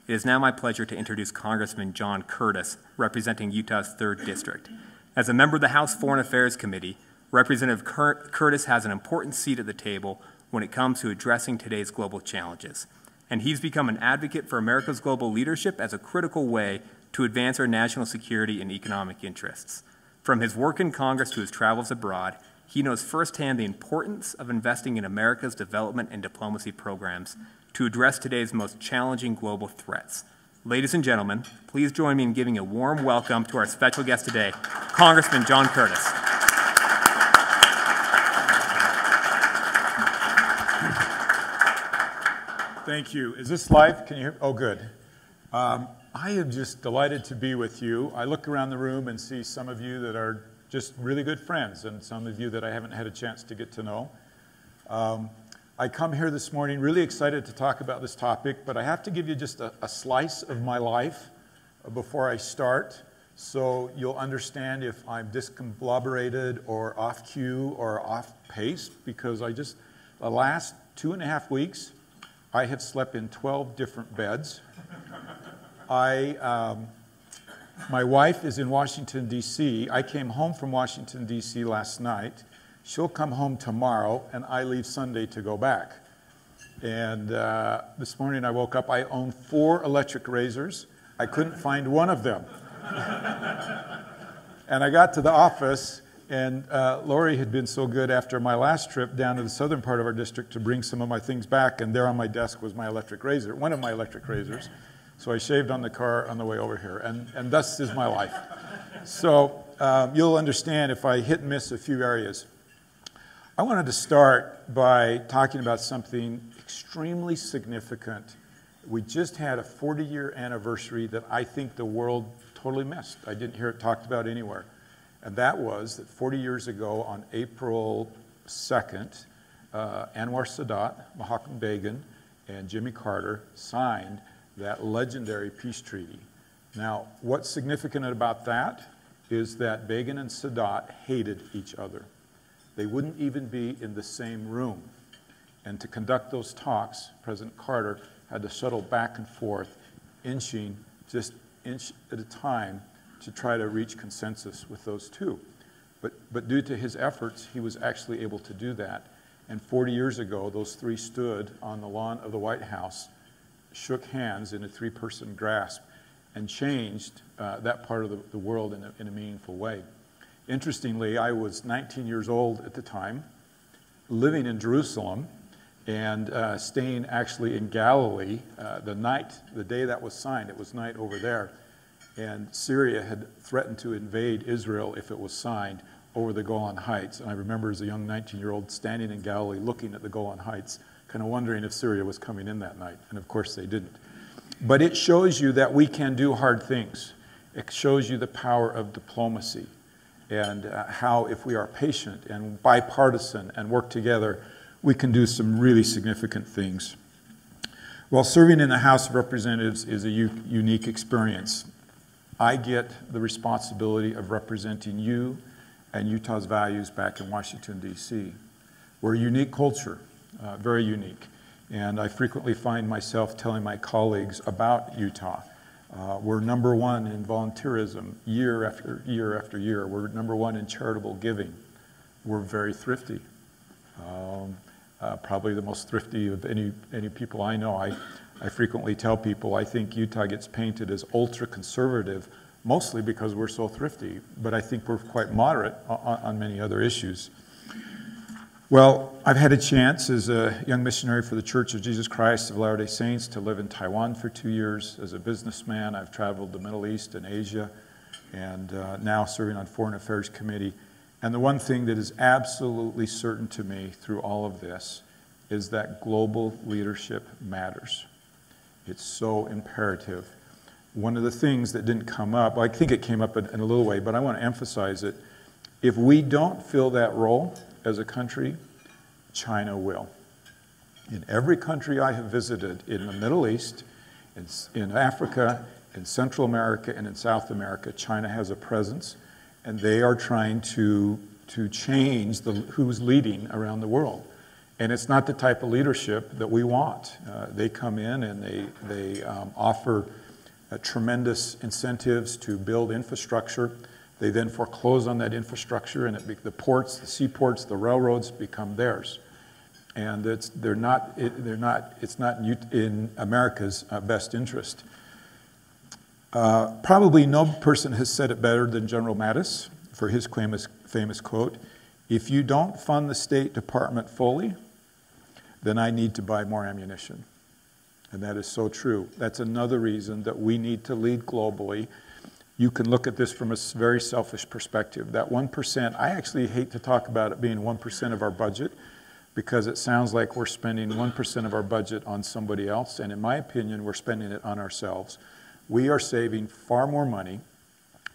it is now my pleasure to introduce Congressman John Curtis, representing Utah's 3rd District. As a member of the House Foreign Affairs Committee, Representative Curtis has an important seat at the table when it comes to addressing today's global challenges. And he's become an advocate for America's global leadership as a critical way to advance our national security and economic interests. From his work in Congress to his travels abroad, he knows firsthand the importance of investing in America's development and diplomacy programs to address today's most challenging global threats. Ladies and gentlemen, please join me in giving a warm welcome to our special guest today, Congressman John Curtis. Thank you. Is this live? Can you hear? Oh, good. I am just delighted to be with you. I look around the room and see some of you that are just really good friends and some of you that I haven't had a chance to get to know. I come here this morning really excited to talk about this topic, but I have to give you just a slice of my life before I start, so you'll understand if I'm discombobulated or off cue or off pace, because the last 2.5 weeks, I have slept in 12 different beds. My wife is in Washington, D.C. I came home from Washington, D.C. last night. She'll come home tomorrow, and I leave Sunday to go back. And this morning I woke up, I own 4 electric razors. I couldn't find one of them. And I got to the office, and Lori had been so good after my last trip down to the southern part of our district to bring some of my things back, and there on my desk was my electric razor, one of my electric razors. So I shaved on the car on the way over here, and thus is my life. So you'll understand if I hit and miss a few areas. I wanted to start by talking about something extremely significant. We just had a 40-year anniversary that I think the world totally missed. I didn't hear it talked about anywhere. And that was that 40 years ago on April 2nd, Anwar Sadat, Mahatma Begin, and Jimmy Carter signed that legendary peace treaty. Now, what's significant about that is that Begin and Sadat hated each other. They wouldn't even be in the same room. And to conduct those talks, President Carter had to shuttle back and forth, inching just inch at a time to try to reach consensus with those two. But due to his efforts, he was actually able to do that. And 40 years ago, those 3 stood on the lawn of the White House, shook hands in a 3-person grasp, and changed that part of the world in a meaningful way. Interestingly, I was 19 years old at the time, living in Jerusalem, and staying actually in Galilee the day that was signed. It was night over there. And Syria had threatened to invade Israel if it was signed over the Golan Heights. And I remember as a young 19-year-old standing in Galilee looking at the Golan Heights, kind of wondering if Syria was coming in that night. And of course they didn't. But it shows you that we can do hard things. It shows you the power of diplomacy and how if we are patient and bipartisan and work together, we can do some really significant things. Well, serving in the House of Representatives is a unique experience. I get the responsibility of representing you and Utah's values back in Washington, D.C. We're a unique culture, very unique. And I frequently find myself telling my colleagues about Utah. We're #1 in volunteerism year after year after year. We're #1 in charitable giving. We're very thrifty. Probably the most thrifty of any people I know. I frequently tell people I think Utah gets painted as ultra-conservative, mostly because we're so thrifty, but I think we're quite moderate on many other issues. Well, I've had a chance as a young missionary for the Church of Jesus Christ of Latter-day Saints to live in Taiwan for 2 years. As a businessman, I've traveled the Middle East and Asia, and now serving on Foreign Affairs Committee. And the one thing that is absolutely certain to me through all of this is that global leadership matters. It's so imperative. One of the things that didn't come up, I think it came up in a little way, but I want to emphasize it. If we don't fill that role as a country, China will. In every country I have visited in the Middle East, in Africa, in Central America, and in South America, China has a presence, and they are trying to change who's leading around the world. And it's not the type of leadership that we want. They come in and they offer tremendous incentives to build infrastructure. They then foreclose on that infrastructure, and the ports, the seaports, the railroads become theirs. And it's not in America's best interest. Probably no person has said it better than General Mattis for his famous quote, "If you don't fund the State Department fully, then I need to buy more ammunition." And that is so true. That's another reason that we need to lead globally. You can look at this from a very selfish perspective. That 1%, I actually hate to talk about it being 1% of our budget, because it sounds like we're spending 1% of our budget on somebody else, and in my opinion, we're spending it on ourselves. We are saving far more money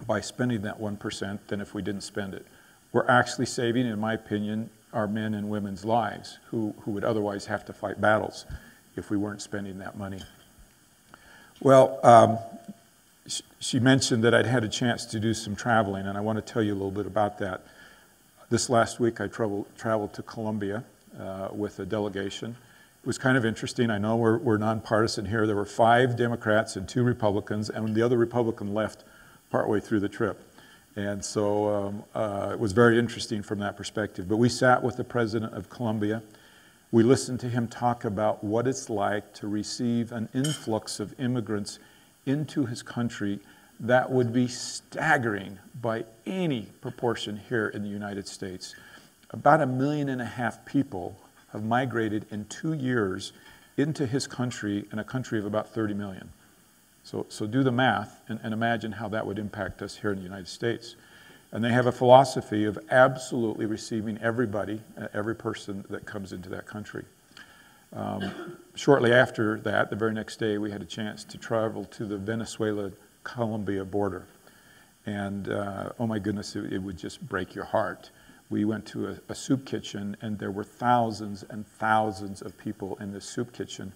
by spending that 1% than if we didn't spend it. We're actually saving, in my opinion, our men and women's lives who would otherwise have to fight battles if we weren't spending that money. Well, she mentioned that I'd had a chance to do some traveling, and I want to tell you a little bit about that. This last week I traveled to Colombia with a delegation. It was kind of interesting. I know we're nonpartisan here. There were 5 Democrats and 2 Republicans, and the other Republican left partway through the trip. And so it was very interesting from that perspective. But we sat with the president of Colombia. We listened to him talk about what it's like to receive an influx of immigrants into his country that would be staggering by any proportion here in the United States. About 1.5 million people have migrated in 2 years into his country, in a country of about 30 million. So do the math and imagine how that would impact us here in the United States. And they have a philosophy of absolutely receiving everybody, every person that comes into that country. Shortly after that, the very next day, we had a chance to travel to the Venezuela-Colombia border. And oh my goodness, it would just break your heart. We went to a soup kitchen, and there were thousands and thousands of people in this soup kitchen.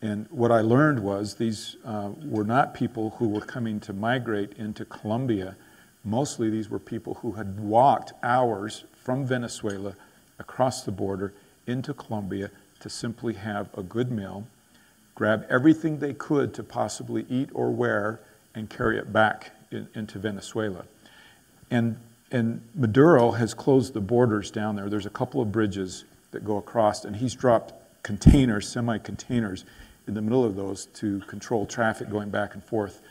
And what I learned was these were not people who were coming to migrate into Colombia. Mostly these were people who had walked hours from Venezuela across the border into Colombia to simply have a good meal, grab everything they could to possibly eat or wear, and carry it back into Venezuela. And Maduro has closed the borders down there. There's a couple of bridges that go across, and he's dropped containers, semi-containers, in the middle of those to control traffic going back and forth.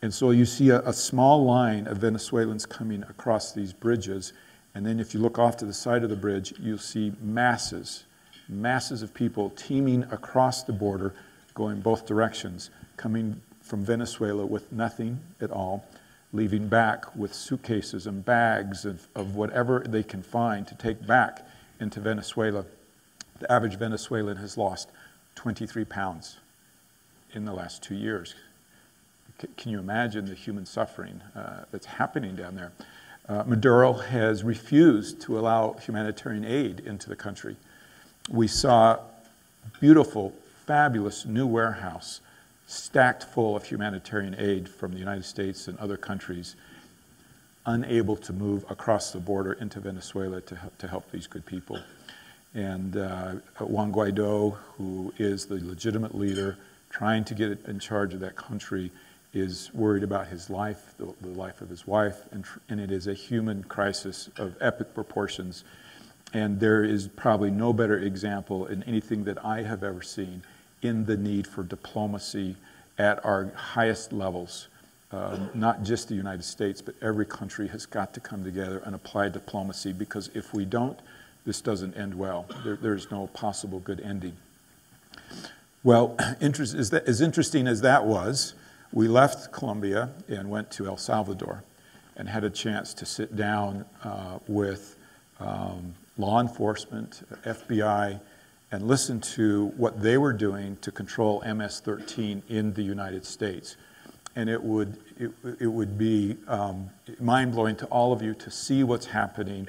And so you see a small line of Venezuelans coming across these bridges, and then if you look off to the side of the bridge, you'll see masses of people teeming across the border, going both directions, coming from Venezuela with nothing at all, leaving back with suitcases and bags of whatever they can find to take back into Venezuela. The average Venezuelan has lost 23 pounds in the last 2 years. Can you imagine the human suffering that's happening down there? Maduro has refused to allow humanitarian aid into the country. We saw beautiful, fabulous new warehouse stacked full of humanitarian aid from the United States and other countries, unable to move across the border into Venezuela to help these good people. And Juan Guaido, who is the legitimate leader trying to get in charge of that country, is worried about his life, the life of his wife, and it is a human crisis of epic proportions. And there is probably no better example in anything that I have ever seen in the need for diplomacy at our highest levels. Not just the United States, but every country has got to come together and apply diplomacy, because if we don't, this doesn't end well. There's no possible good ending. Well, as interesting as that was, we left Colombia and went to El Salvador and had a chance to sit down with law enforcement, FBI, and listen to what they were doing to control MS-13 in the United States. And it would be mind-blowing to all of you to see what's happening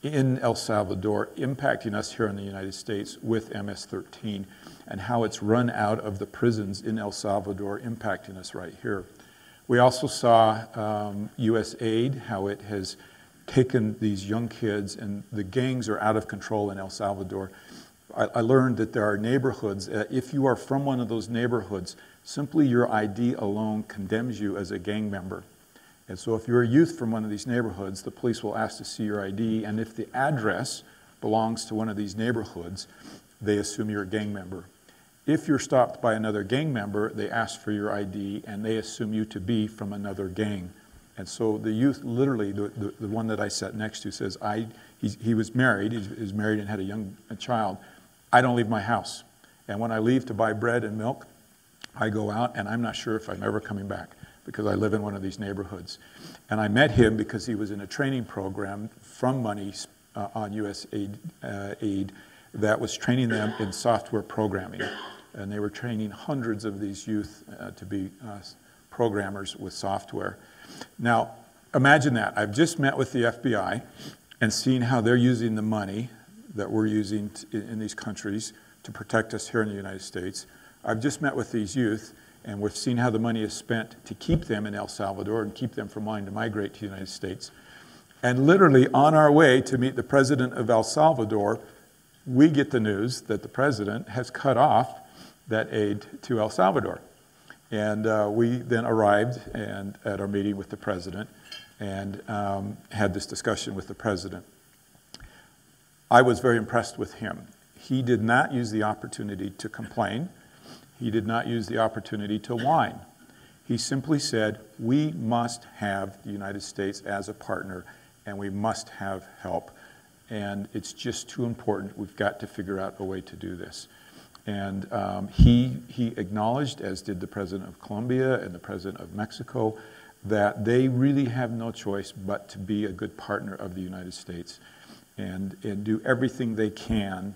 in El Salvador, impacting us here in the United States with MS-13, and how it's run out of the prisons in El Salvador, impacting us right here. We also saw U.S. aid, how it has taken these young kids, and the gangs are out of control in El Salvador. I learned that there are neighborhoods, if you are from one of those neighborhoods, simply your ID alone condemns you as a gang member. And so if you're a youth from one of these neighborhoods, the police will ask to see your ID, and if the address belongs to one of these neighborhoods, they assume you're a gang member. If you're stopped by another gang member, they ask for your ID, and they assume you to be from another gang. And so the youth, literally, the one that I sat next to says, he was married, he was married and had a child. I don't leave my house. And when I leave to buy bread and milk, I go out, and I'm not sure if I'm ever coming back because I live in one of these neighborhoods. And I met him because he was in a training program from money on USAID that was training them in software programming. And they were training hundreds of these youth to be programmers with software. Now, imagine that. I've just met with the FBI and seen how they're using the money that we're using in these countries to protect us here in the United States. I've just met with these youth, and we've seen how the money is spent to keep them in El Salvador and keep them from wanting to migrate to the United States. And literally on our way to meet the president of El Salvador, we get the news that the president has cut off that aid to El Salvador. And we then arrived at our meeting with the president and had this discussion with the president. I was very impressed with him. He did not use the opportunity to complain. He did not use the opportunity to whine. He simply said, we must have the United States as a partner, and we must have help. And it's just too important. We've got to figure out a way to do this. And he acknowledged, as did the president of Colombia and the president of Mexico, that they really have no choice but to be a good partner of the United States and do everything they can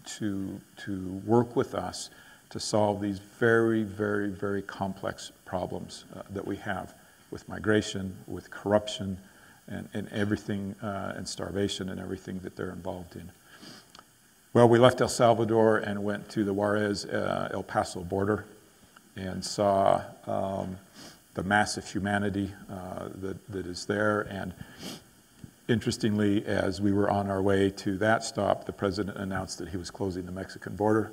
to work with us to solve these very, very, very complex problems that we have with migration, with corruption, and everything, and starvation and everything that they're involved in. Well, we left El Salvador and went to the Juarez-El Paso border and saw the massive humanity that is there. And interestingly, as we were on our way to that stop, the president announced that he was closing the Mexican border.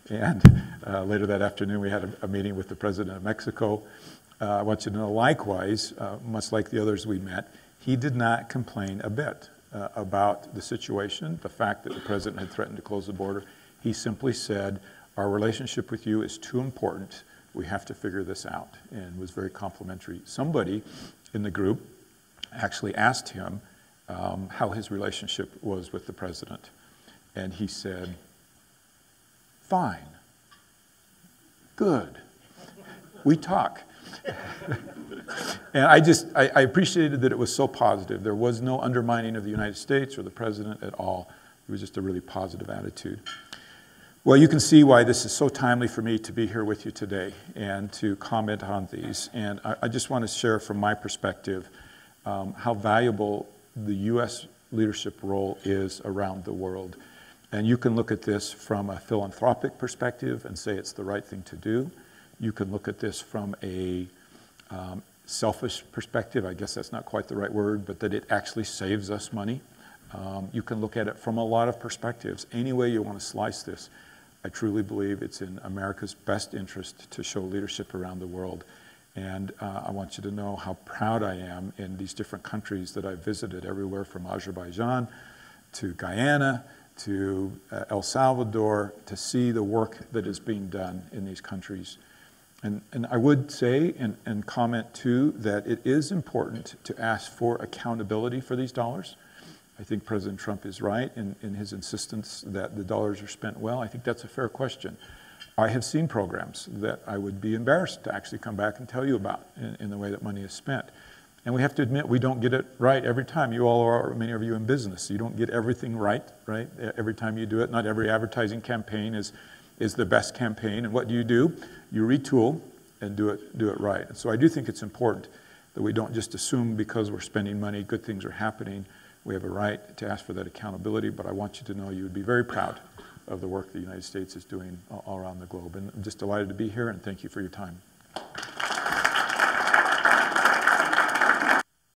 And later that afternoon, we had a meeting with the president of Mexico. I want you to know, likewise, much like the others we met, he did not complain a bit about the situation, the fact that the president had threatened to close the border. He simply said, our relationship with you is too important. We have to figure this out, and was very complimentary. Somebody in the group actually asked him how his relationship was with the president. And he said, fine, good, we talk. And I appreciated that it was so positive. There was no undermining of the United States or the president at all. It was just a really positive attitude. Well, you can see why this is so timely for me to be here with you today and to comment on these. And I just want to share from my perspective how valuable the U.S. leadership role is around the world. And you can look at this from a philanthropic perspective and say it's the right thing to do. You can look at this from a selfish perspective. I guess that's not quite the right word, but that it actually saves us money. You can look at it from a lot of perspectives. Any way you want to slice this, I truly believe it's in America's best interest to show leadership around the world. And I want you to know how proud I am in these different countries that I've visited, everywhere from Azerbaijan to Guyana to El Salvador, to see the work that is being done in these countries. And I would say and comment too that it is important to ask for accountability for these dollars. I think President Trump is right in his insistence that the dollars are spent well. I think that's a fair question. I have seen programs that I would be embarrassed to actually come back and tell you about in the way that money is spent. And we have to admit we don't get it right every time. You all are, many of you, in business. You don't get everything right? Every time you do it. Not every advertising campaign is the best campaign. And what do? You retool and do it right. And so I do think it's important that we don't just assume because we're spending money, good things are happening. We have a right to ask for that accountability, but I want you to know you would be very proud of the work the United States is doing all around the globe. And I'm just delighted to be here, and thank you for your time.